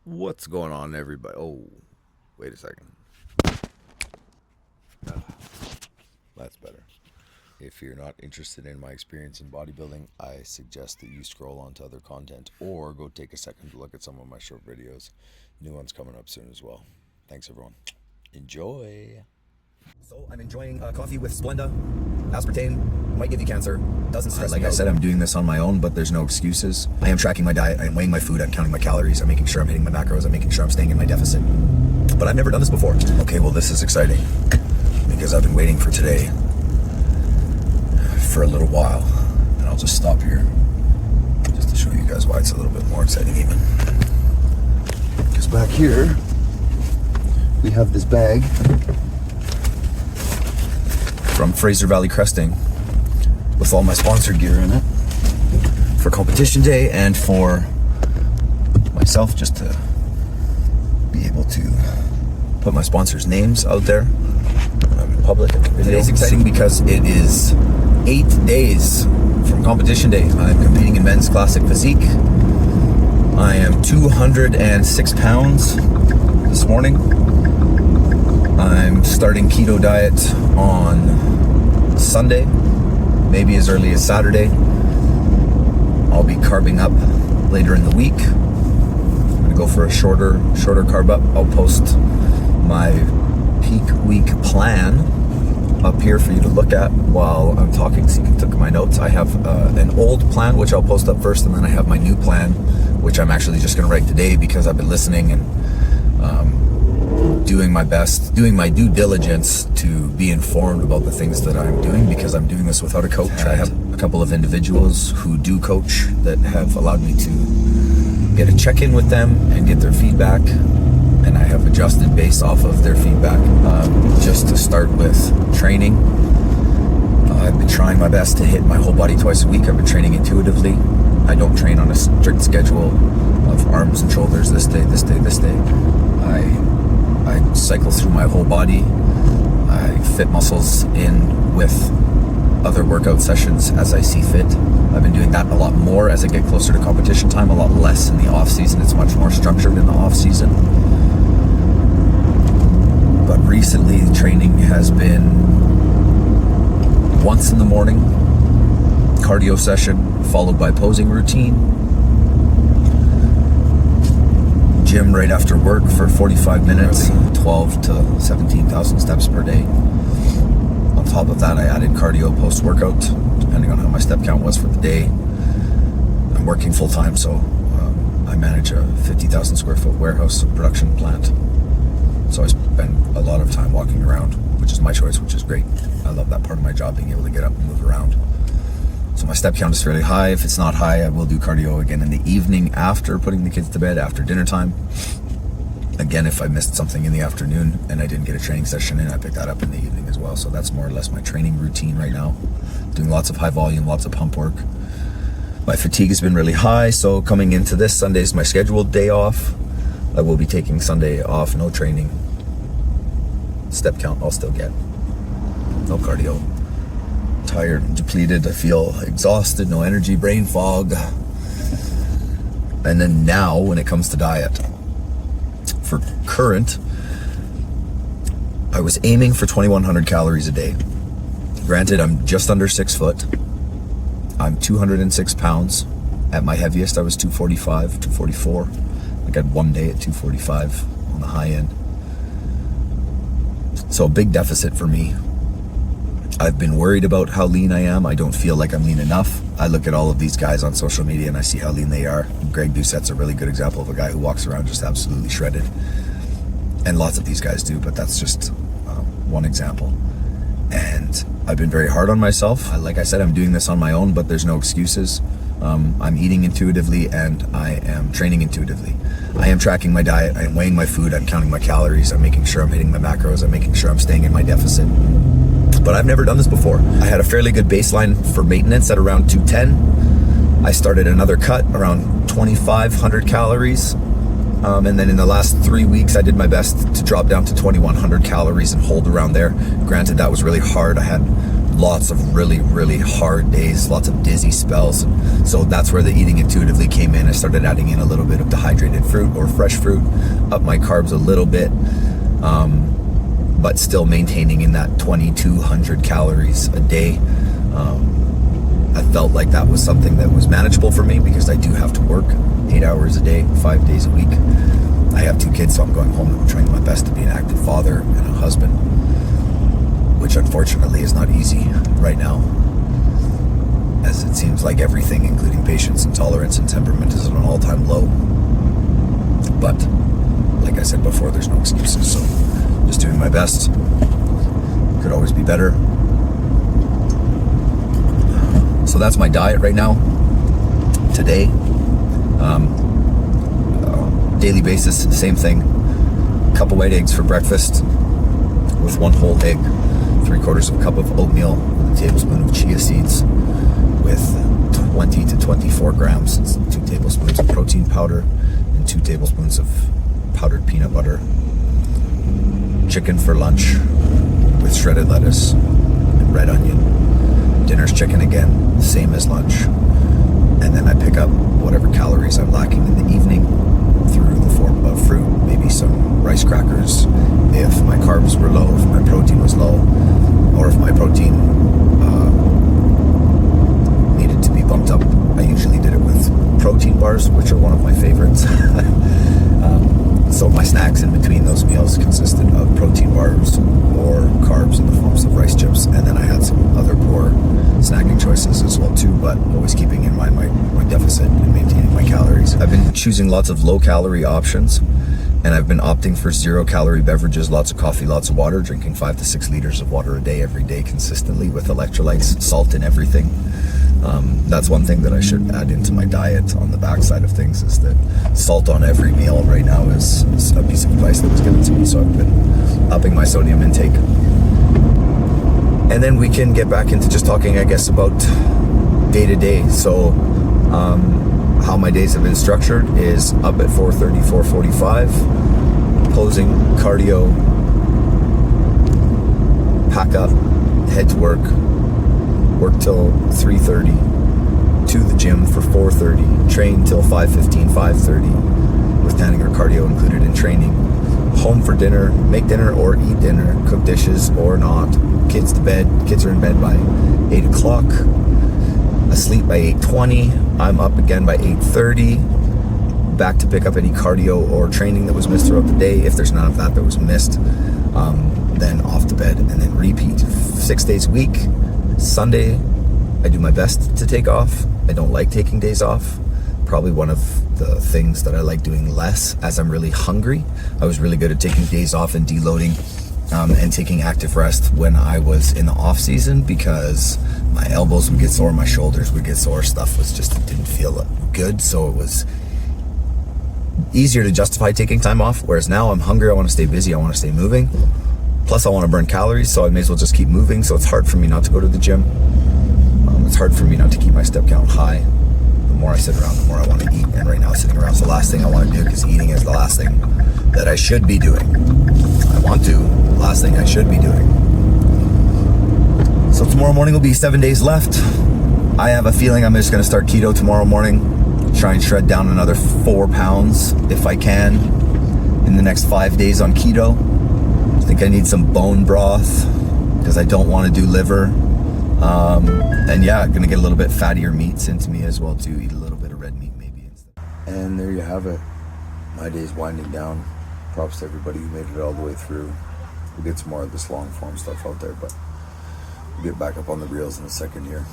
What's going on, everybody? Oh, wait a second. That's better. If you're not interested in my experience in bodybuilding, I suggest that you scroll onto other content or go take a second to look at some of my short videos. New ones coming up soon as well. Thanks, everyone. Enjoy. So I'm enjoying coffee with Splenda. Aspartame might give you cancer. Doesn't stress me out. Like I said, I'm doing this on my own, but there's no excuses. I am tracking my diet. I am weighing my food. I'm counting my calories. I'm making sure I'm hitting my macros. I'm making sure I'm staying in my deficit. But I've never done this before. Okay, well, this is exciting because I've been waiting for today for a little while. And I'll just stop here just to show you guys why it's a little bit more exciting even. Because back here, we have this bag from Fraser Valley Cresting with all my sponsor gear in it for competition day and for myself, just to be able to put my sponsors' names out there in public. Today's exciting because it is 8 days from competition day. I'm competing in men's classic physique. I am 206 pounds this morning. I'm starting keto diet on Sunday, maybe as early as Saturday. I'll be carbing up later in the week. I'm gonna go for a shorter carb up. I'll post my peak week plan up here for you to look at while I'm talking, so you can take my notes. I have an old plan, which I'll post up first, and then I have my new plan, which I'm actually just gonna write today because I've been listening and doing my best, doing my due diligence to be informed about the things that I'm doing, because I'm doing this without a coach. I have a couple of individuals who do coach that have allowed me to get a check-in with them and get their feedback, and I have adjusted based off of their feedback. Just to start with training, I've been trying my best to hit my whole body twice a week. I've been training intuitively. I don't train on a strict schedule of arms and shoulders this day, this day, this day. I cycle through my whole body. I fit muscles in with other workout sessions as I see fit. I've been doing that a lot more as I get closer to competition time, a lot less in the off season. It's much more structured in the off season. But recently, training has been once in the morning, cardio session, followed by posing routine. Gym right after work for 45 minutes, 12 to 17,000 steps per day. On top of that, I added cardio post-workout, depending on how my step count was for the day. I'm working full-time, so I manage a 50,000 square foot warehouse production plant. So I spend a lot of time walking around, which is my choice, which is great. I love that part of my job, being able to get up and move around. So my step count is fairly high. If it's not high, I will do cardio again in the evening after putting the kids to bed, after dinner time. Again, if I missed something in the afternoon and I didn't get a training session in, I pick that up in the evening as well. So that's more or less my training routine right now. Doing lots of high volume, lots of pump work. My fatigue has been really high, so coming into this Sunday is my scheduled day off. I will be taking Sunday off, no training. Step count I'll still get. No cardio. Tired, depleted, I feel exhausted, no energy, brain fog. And then now, when it comes to diet, for current, I was aiming for 2,100 calories a day. Granted, I'm just under 6 foot. I'm 206 pounds. At my heaviest, I was 245, 244. I got one day at 245 on the high end. So a big deficit for me. I've been worried about how lean I am. I don't feel like I'm lean enough. I look at all of these guys on social media and I see how lean they are. Greg Doucette's a really good example of a guy who walks around just absolutely shredded. And lots of these guys do, but that's just one example. And I've been very hard on myself. Like I said, I'm doing this on my own, but there's no excuses. I'm eating intuitively and I am training intuitively. I am tracking my diet. I am weighing my food. I'm counting my calories. I'm making sure I'm hitting my macros. I'm making sure I'm staying in my deficit. But I've never done this before. I had a fairly good baseline for maintenance at around 210. I started another cut around 2,500 calories. And then in the last 3 weeks, I did my best to drop down to 2,100 calories and hold around there. Granted, that was really hard. I had lots of really, really hard days, lots of dizzy spells. So that's where the eating intuitively came in. I started adding in a little bit of dehydrated fruit or fresh fruit, up my carbs a little bit, but still maintaining in that 2,200 calories a day. I felt like that was something that was manageable for me because I do have to work 8 hours a day, 5 days a week. I have 2 kids, so I'm going home and I'm trying my best to be an active father and a husband, which unfortunately is not easy right now, as it seems like everything, including patience and tolerance and temperament, is at an all-time low. But like I said before, there's no excuses, so just doing my best. Could always be better. So that's my diet right now. Today, daily basis, same thing. Couple white eggs for breakfast with 1 whole egg, 3/4 cup of oatmeal with a tablespoon of chia seeds with 20 to 24 grams, 2 tablespoons of protein powder and 2 tablespoons of powdered peanut butter. Chicken for lunch with shredded lettuce and red onion. Dinner's chicken again, same as lunch. And then I pick up whatever calories I'm lacking in the evening through the form of fruit, maybe some rice crackers if my carbs were low, if my protein was low, or if my protein needed to be bumped up. I usually did it with protein bars, which are one of my favorites. So my snacks in between those meals consisted of protein bars or carbs in the forms of rice chips, and then I had some other poor snacking choices as well too, but always keeping in mind my deficit and maintaining my calories. I've been choosing lots of low-calorie options, and I've been opting for 0-calorie beverages, lots of coffee, lots of water, drinking 5 to 6 liters of water a day every day consistently with electrolytes, salt in everything. That's one thing that I should add into my diet on the backside of things, is that salt on every meal right now is a piece of advice that was given to me, so I've been upping my sodium intake. And then we can get back into just talking, I guess, about day to day. So how my days have been structured is up at 4:30, 4:45, posing, cardio, pack up, head to work till 3:30, to the gym for 4:30, train till 5:15, 5:30, with standing or cardio included in training. Home for dinner, make dinner or eat dinner, cook dishes or not. Kids to bed, kids are in bed by 8 o'clock, asleep by 8:20, I'm up again by 8:30, back to pick up any cardio or training that was missed throughout the day. If there's none of that was missed, then off to bed, and then repeat 6 days a week. Sunday, I do my best to take off. I don't like taking days off. Probably one of the things that I like doing less as I'm really hungry. I was really good at taking days off and deloading and taking active rest when I was in the off season, because my elbows would get sore, my shoulders would get sore, stuff was just, it didn't feel good. So it was easier to justify taking time off. Whereas now I'm hungry, I want to stay busy, I want to stay moving. Plus I want to burn calories, so I may as well just keep moving. So it's hard for me not to go to the gym. It's hard for me not to keep my step count high. The more I sit around, the more I want to eat. And right now sitting around is the last thing I want to do, because eating is the last thing that I should be doing. I want to, the last thing I should be doing. So tomorrow morning will be 7 days left. I have a feeling I'm just going to start keto tomorrow morning. Try and shred down another 4 pounds if I can in the next 5 days on keto. I think I need some bone broth because I don't want to do liver. And yeah, I'm gonna get a little bit fattier meats into me as well too. Eat a little bit of red meat maybe instead. And there you have it. My day's winding down. Props to everybody who made it all the way through. We'll get some more of this long form stuff out there, but we'll get back up on the reels in a second here.